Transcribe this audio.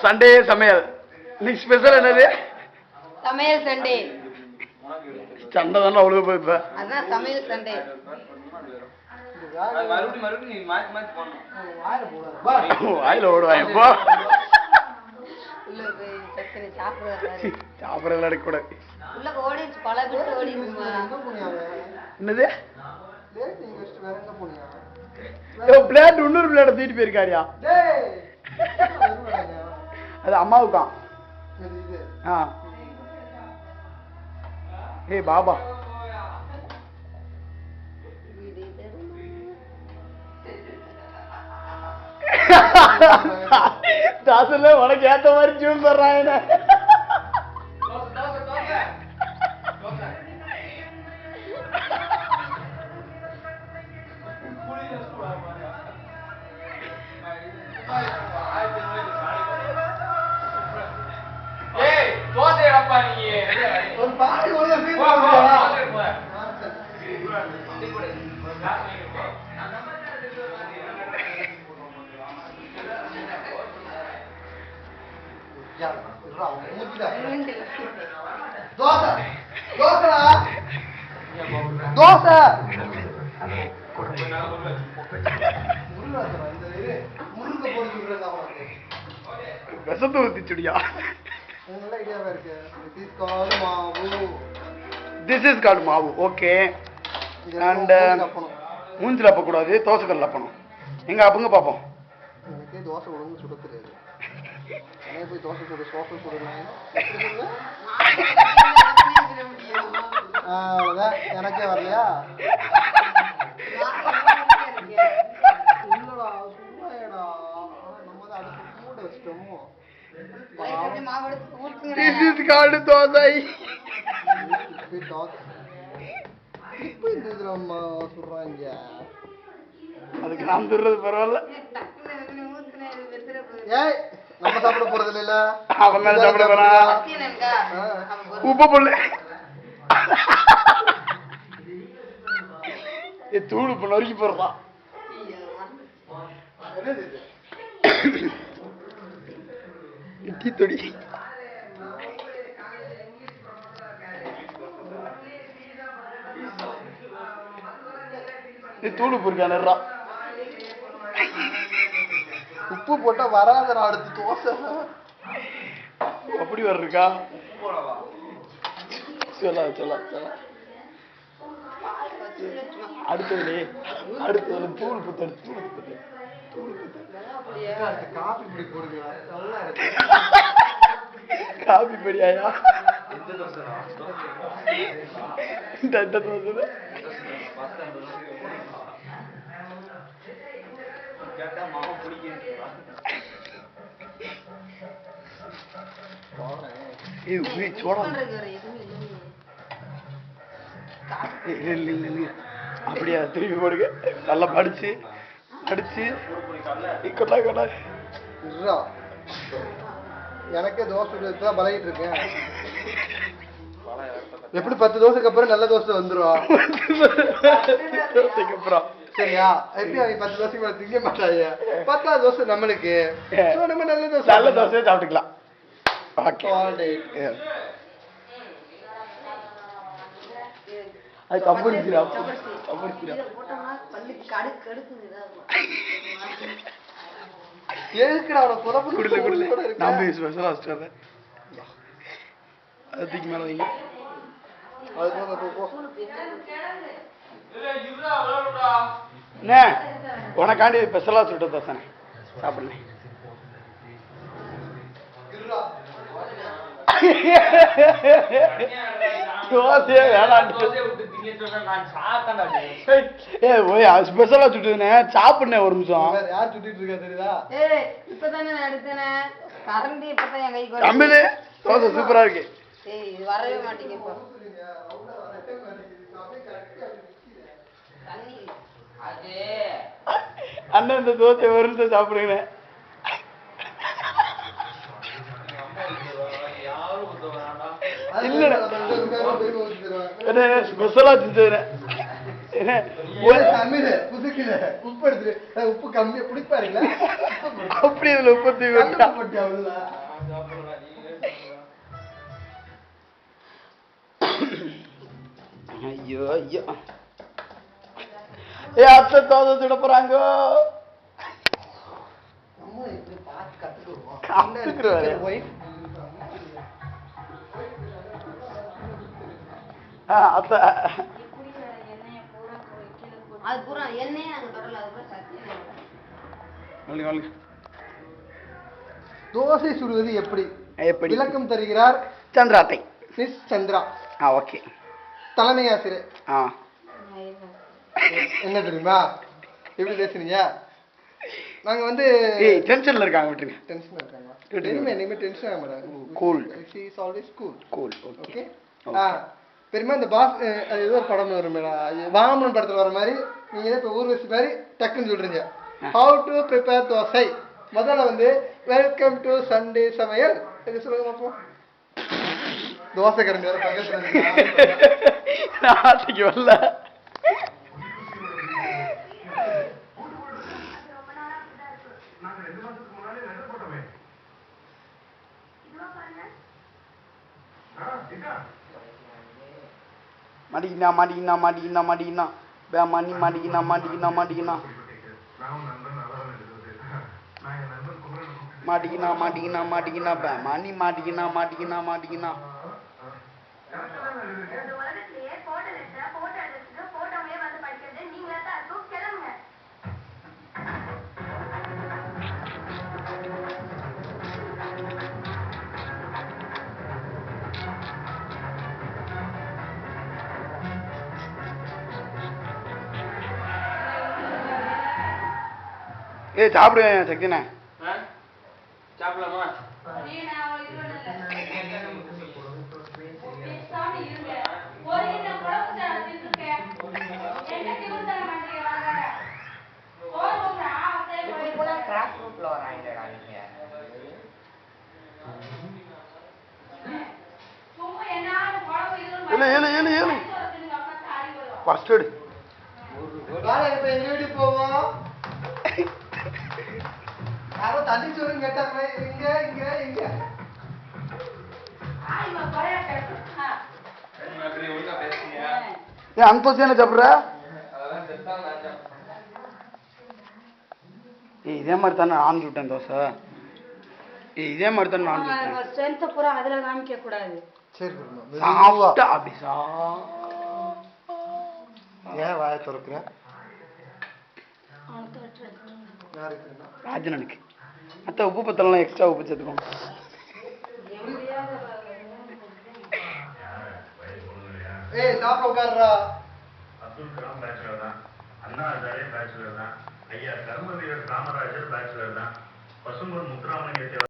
Sunday சமையல். இன்னைக்கு special என்னது? சமையல் சண்டே. சண்டை தானே அவ்வளவு போய் இப்ப. அதான் சமையல் சண்டே. வாயில ஓடுவாங்க இப்போ. சாப்பிடறதுல எடுக்கக்கூடாது. என்னது? பிளேட் இன்னொரு பிளேட தூக்கிட்டு போயிருக்காரியா? அது அம்மாவுக்கான். ஏய் பாபா, தாசல்ல உனக்கு ஏத்த மாதிரி ஜூன் தர்றாங்க. ஒரு பாட்டு தோசை விஷத்தை ஊத்திச்சுடியா? திஸ் இஸ் கால்ட் மாவு. ஓகே. அண்ட் மூஞ்சில் அப்பக்கூடாது, தோசைக்கல்ல அப்பணும். எங்க அப்புங்க பார்ப்போம். தோசை ஒழுங்கு சுட தெரியாது. போய் தோசை சுடு, சோசை சுடுறேன். அவ்வளோதான், எனக்கே வரலையா? இல்லடா சும்மாடா, நம்ம தான் அடுத்து மூட வச்சிட்டோமோ. This is called dosa. இப்போ இந்த இதில் அம்மா சொல்கிறாங்க. அதுக்கு நான் துறது பரவாயில்ல. ஏய், நம்ம சாப்பிட போறது இல்ல. அவன் மேல சாப்பிட போறான். உப்பு புல்லு தூள் இப்ப நொறுக்கி போடுறான். இட்லி தொடி. தூள் உப்பு இருக்கா? நெறா உப்பு போட்டா வராதரா அடுத்து தோசை. அப்படி வர்றா? சொல்ல சொல்ல சொல்ல. அடுத்தது அடுத்தது தூள் புத்து. தூள் புத்து. காபி பொடி போடுங்க. காபி பொடியாயா? இந்த தோசை அப்படியா? திருப்பி போடுங்க. நல்லா படிச்சு அடிச்சு எனக்கே தோசை தான் பழகிட்டு இருக்கேன். எப்படி 10 தோசைக்கு அப்புறம் நல்ல தோசை வந்துடும். சரியா? எப்படி 10 தோசைக்கு மேல திங்க மாட்டாங்க. 10ஆவது தோசை நம்மளுக்கு. நம்ம நல்ல தோசை சாப்பிட்டுக்கலாம். அது கம்பெனிக்கிறா. எதுக்குடா அவனை குழப்பம் குடில குடில நான் போய் ஸ்பெஷலா வச்சிட்டேன். அதுக்கு மேல வைங்க. உனக்காண்டி ஸ்பெஷலா சுட்டு தோசை சாப்பிடல. தோசையே வேணாம். ஸ்பெஷலா சுட்டுனே சாப்பிடுனேன். ஒரு நிமிஷம். யார் சுட்டிட்டு இருக்கா தெரியுதா? தமிழ் தோசை சூப்பரா இருக்கு. வரவே மாட்டீங்க. அண்ணன் இந்த தோசை ஒரு நிமிஷம் சாப்பிடுங்க. இல்ல ஸ்பெஷலா செஞ்சது தமிழ் புதுக்குல உப்பு எடுத்து உப்பு கம்மியா குடிப்பாருங்களா அப்படி இதுல உப்பு தூவி விட்டா. ஐயோ ஐயோ ஏ அத்தை தோசை சுட போறாங்க. கத்துக்குறாரு. அத்தை அது பூரா எண்ணெயே அங்க தொடல, அது பூரா சத்தியம். தோசை சுடுவது எப்படி எப்படி விளக்கம் தருகிறார் சந்திராத்தை மிஸ் சந்திரா. ஓகே. தலைமை ஆசிரியர். என்ன தெரியுமா எப்படி பேசுறீங்க? நாங்க வந்து டென்ஷன்ல இருக்காங்க. விட்டுருங்க. டென்ஷன்ல இருக்காங்க. தெரியுமே நீங்க டென்ஷன் ஆக மாட்டாங்க. Cool. She is always cool. Cool. Okay. பெருமா இந்த பாஸ் அது ஏதோ ஒரு படம் வரும் வாமன் படத்துல வர மாதிரி நீங்க இப்ப ஊர்வசி மாதிரி டக்குன்னு சொல்றீங்க. How to prepare dosa. முதல்ல வந்து வெல்கம் டு சண்டே சமையல் இது சொல்லுங்க பாப்போம். தோசை கரண்டி வர பக்கத்துல நாளைக்கு வரல. மாட்டிக்கினா மாட்டிக்கினா மாட்டிக்கினா மாட்டிக்கினா பே மணி மாட்டிக்கினா மாட்டிக்கினா மாட்டிக்கினா மாட்டிக்கினா மாட்டிக்கினா மாட்டிக்கினா பே மணி மாட்டிக்கினா மாட்டிக்கினா மாட்டிக்கினா. ஏய் சாப்பிடுவேன் சக்தினே. சாப்பிடலாமா? ஃபர்ஸ்ட் எடு. எங்க வீட்டுக்கு போவோம். யாரோ தண்ணி சொல்லுங்க கேட்டாங்க. இங்க இங்க இங்க ஏன் அந்த தோசை என்ன சாப்பிட்ற? இதே மாதிரி தானே ஆஞ்சு விட்டேன் தோசை. இதே மாதிரி தானே ஆஞ்சு விட்டேன். ஸ்ட்ரென்த் பூரா அதுல காமிக்க கூடாது. சரி சாப்பிட்டா அப்படி ஏன் வாயை திறக்கிறேன்? ராஜனனுக்கு மற்ற உப்பு பத்தலாம் எக்ஸ்ட்ரா உப்பு சேர்த்துக்கோங்க. ஏய் சாப்பிட உட்கார்றா. அப்துல் கலாம் பேச்சுலர் தான், அண்ணா ஹசாரே பேச்சுலர் தான், ஐயா கர்மவீரர் காமராஜர் பேச்சுலர் தான், பசும்பொன் முத்துராமலிங்க